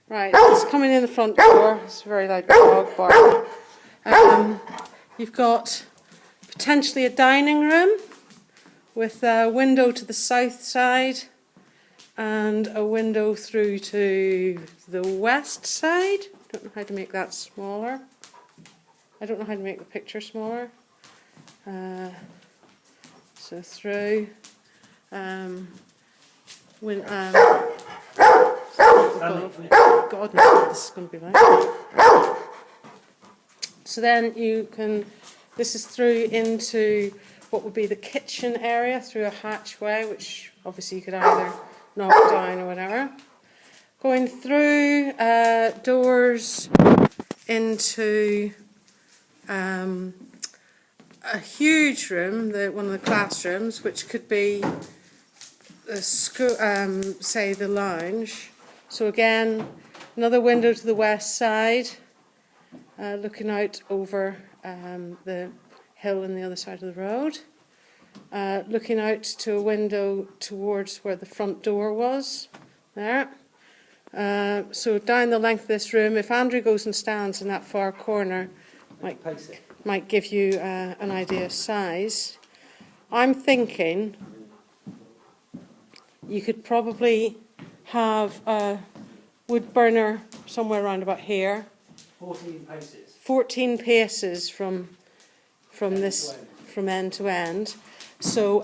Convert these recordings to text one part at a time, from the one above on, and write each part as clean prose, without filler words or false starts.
Right, it's coming in the front door. It's a very loud dog barking. You've got potentially a dining room with a window to the south side and a window through to the west side. Don't know how to make that smaller. I don't know how to make the picture smaller. So through. God knows what this is going to be like. So then you can, this is through into what would be the kitchen area through a hatchway, which obviously you could either knock down or whatever. Going through doors into a huge room, one of the classrooms, which could be the school, say the lounge. So again, another window to the west side, looking out over the hill on the other side of the road. Looking out to a window towards where the front door was, there. So down the length of this room, if Andrew goes and stands in that far corner, might give you an idea of size. I'm thinking you could probably have a wood burner somewhere around about here. 14 paces. 14 paces from end to end. So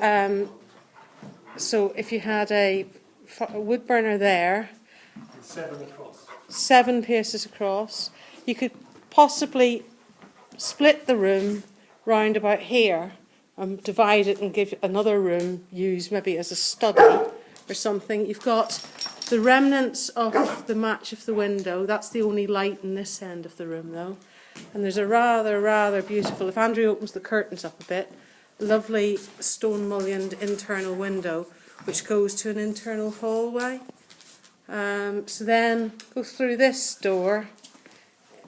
so if you had a wood burner there, 7 across. 7 paces across, you could possibly split the room round about here and divide it and give another room used maybe as a study or something. You've got the remnants of the match of the window. That's the only light in this end of the room though. And there's a rather beautiful, if Andrew opens the curtains up a bit, lovely stone mullioned internal window which goes to an internal hallway. So then go through this door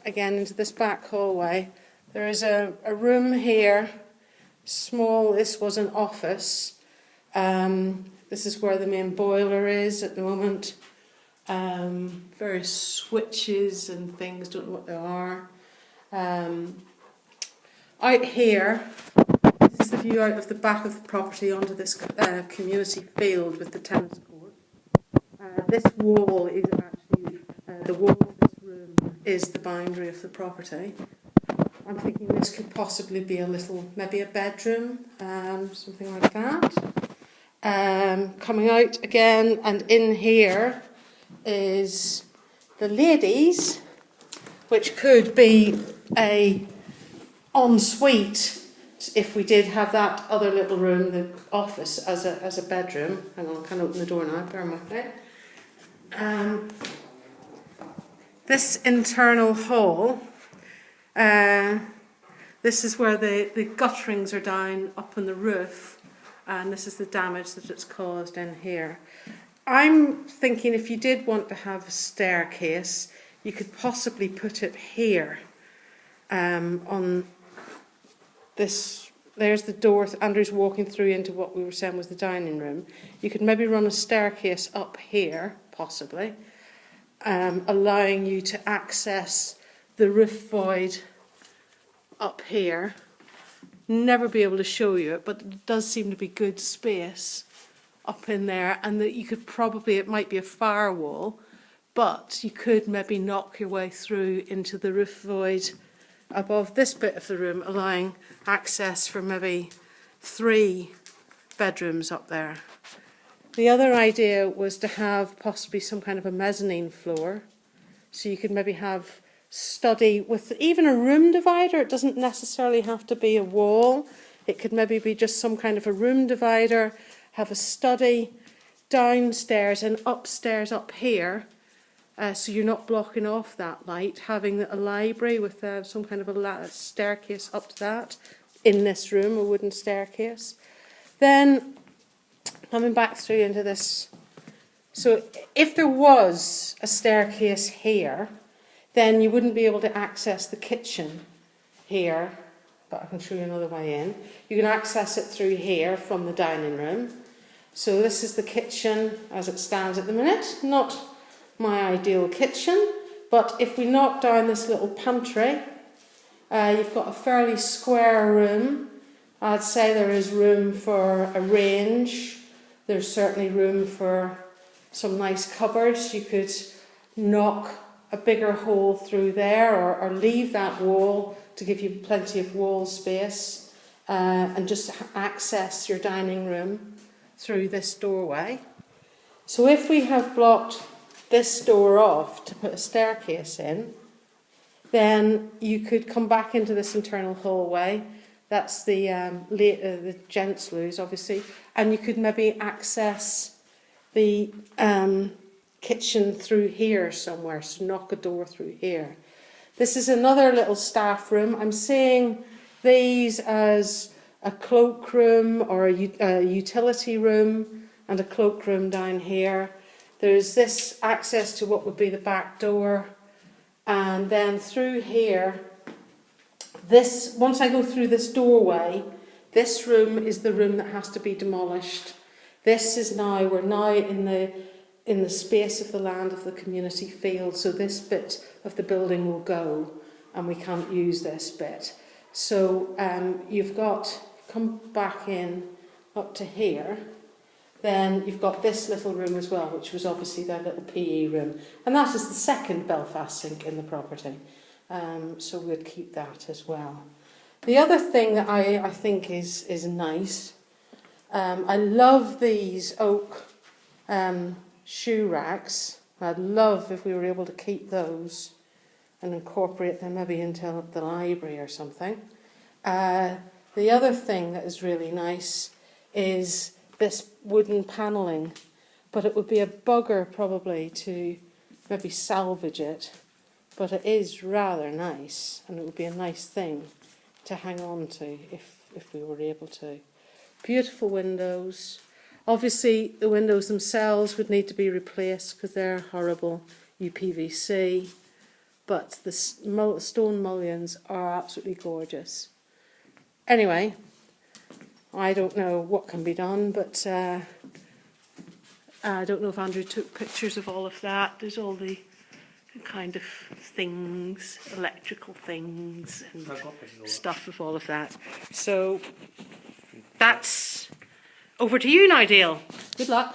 again into this back hallway. There is a room here, small. This was an office. This is where the main boiler is at the moment. Various switches and things, don't know what they are. Out here, this is the view out of the back of the property onto this community field with the tennis court. This wall is actually, the wall of this room is the boundary of the property. I'm thinking this could possibly be a little, maybe a bedroom, something like that. Coming out again, and in here is the ladies, which could be a ensuite if we did have that other little room, the office, as a bedroom. Hang on, I can't open the door now, bear with me. This internal hall, this is where the gutterings are down up on the roof, and this is the damage that it's caused in here. I'm thinking if you did want to have a staircase, you could possibly put it here on this. There's the door Andrew's walking through into what we were saying was the dining room. You could maybe run a staircase up here, possibly, allowing you to access the roof void up here. Never be able to show you it, but it does seem to be good space up in there, and that you could probably, it might be a firewall, but you could maybe knock your way through into the roof void above this bit of the room, allowing access for maybe 3 bedrooms up there. The other idea was to have possibly some kind of a mezzanine floor, so you could maybe have study with even a room divider. It doesn't necessarily have to be a wall. It could maybe be just some kind of a room divider, have a study downstairs and upstairs up here, so you're not blocking off that light, having a library with some kind of a staircase up to that in this room, a wooden staircase. Then coming back through into this, so if there was a staircase here, then you wouldn't be able to access the kitchen here, but I can show you another way in. You can access it through here from the dining room. So this is the kitchen as it stands at the minute. Not my ideal kitchen. But if we knock down this little pantry, you've got a fairly square room. I'd say there is room for a range. There's certainly room for some nice cupboards. You could knock a bigger hole through there, or leave that wall to give you plenty of wall space, and just access your dining room through this doorway. So if we have blocked this door off to put a staircase in, then you could come back into this internal hallway. That's the gents' loos, obviously, and you could maybe access the kitchen through here somewhere, so knock a door through here. This is another little staff room. I'm seeing these as a cloakroom or a utility room, and a cloakroom down here. There's this access to what would be the back door, and then through here, once I go through this doorway, this room is the room that has to be demolished. We're now in the space of the land of the community field, so this bit of the building will go, and we can't use this bit. So come back in up to here, then you've got this little room as well, which was obviously their little PE room, and that is the second Belfast sink in the property. So we'd keep that as well. The other thing that I think is nice, I love these oak shoe racks. I'd love if we were able to keep those and incorporate them maybe into the library or something. The other thing that is really nice is this wooden panelling, but it would be a bugger probably to maybe salvage it, but it is rather nice, and it would be a nice thing to hang on to if we were able to. Beautiful windows. Obviously the windows themselves would need to be replaced because they're horrible UPVC, but the stone mullions are absolutely gorgeous. Anyway, I don't know what can be done, but I don't know if Andrew took pictures of all of that. There's all the kind of things, electrical things and stuff of all of that. So that's over to you now, Dale. Good luck.